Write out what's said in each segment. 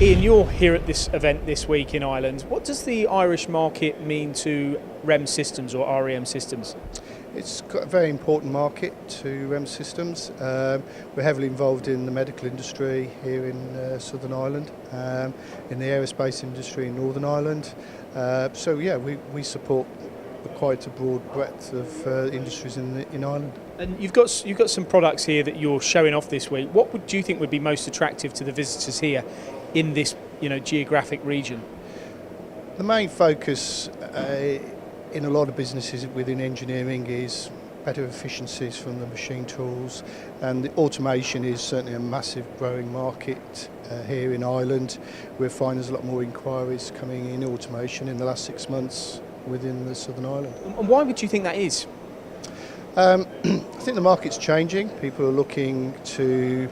Ian, you're here at this event this week in Ireland. What does the Irish market mean to REM Systems or REM Systems? It's got a very important market to REM Systems. We're heavily involved in the medical industry here in Southern Ireland, in the aerospace industry in Northern Ireland. So yeah, we support quite a broad breadth of industries in Ireland. And you've got some products here that you're showing off this week. What do you think would be most attractive to the visitors here in this geographic region? The main focus in a lot of businesses within engineering is better efficiencies from the machine tools, and the automation is certainly a massive growing market here in Ireland. We're finding there's a lot more inquiries coming in automation in the last 6 months within the Southern Ireland. And why would you think that is? I think the market's changing. People are looking to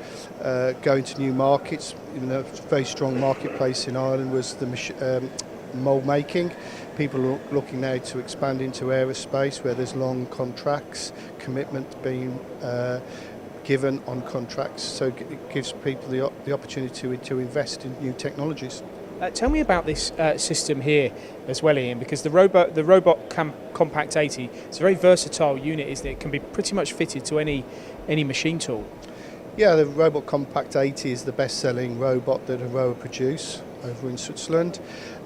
go into new markets. A very strong marketplace in Ireland was the mould making. People are looking now to expand into aerospace, where there's long contracts, commitment being given on contracts, so it gives people the opportunity to invest in new technologies. Tell me about this system here as well, Ian, because the Robot Compact 80, it's a very versatile unit, isn't it? It can be pretty much fitted to any machine tool. Yeah, the Robot Compact 80 is the best-selling robot that EROWA produce over in Switzerland.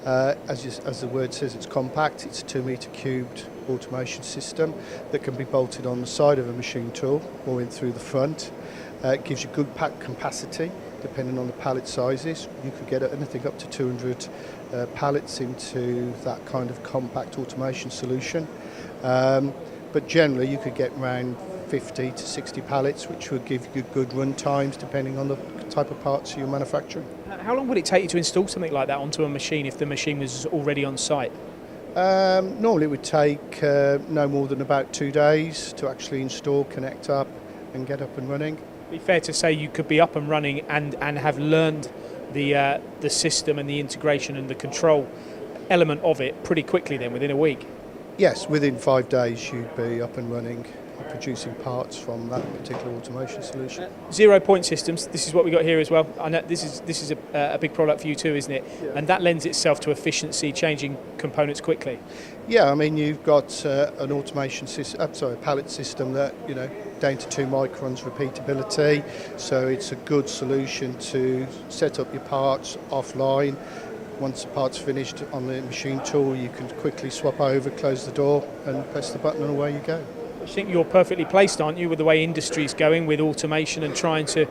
As the word says, it's compact. It's a 2-metre cubed automation system that can be bolted on the side of a machine tool or in through the front. It gives you good pack capacity. Depending on the pallet sizes, you could get anything up to 200 pallets into that kind of compact automation solution. But generally you could get around 50 to 60 pallets, which would give you good run times depending on the type of parts you're manufacturing. How long would it take you to install something like that onto a machine if the machine was already on site? Normally it would take no more than about 2 days to actually install, connect up and get up and running. Be fair to say you could be up and running and have learned the system and the integration and the control element of it pretty quickly then, within a week? Yes, within 5 days you'd be up and running, producing parts from that particular automation solution. 0 point systems, this is what we got here as well. I know this is a big product for you too, isn't it? Yeah. And that lends itself to efficiency, changing components quickly. Yeah, I mean you've got an automation system, a pallet system that down to 2 microns repeatability, so it's a good solution to set up your parts offline. Once the part's finished on the machine tool, you can quickly swap over, close the door and press the button and away you go. I think you're perfectly placed, aren't you, with the way industry's going with automation and trying to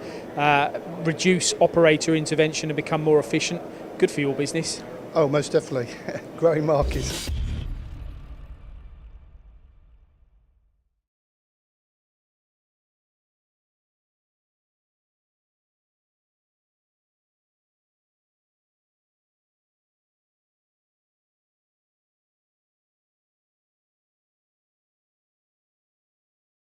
reduce operator intervention and become more efficient. Good for your business. Oh, most definitely. Growing market.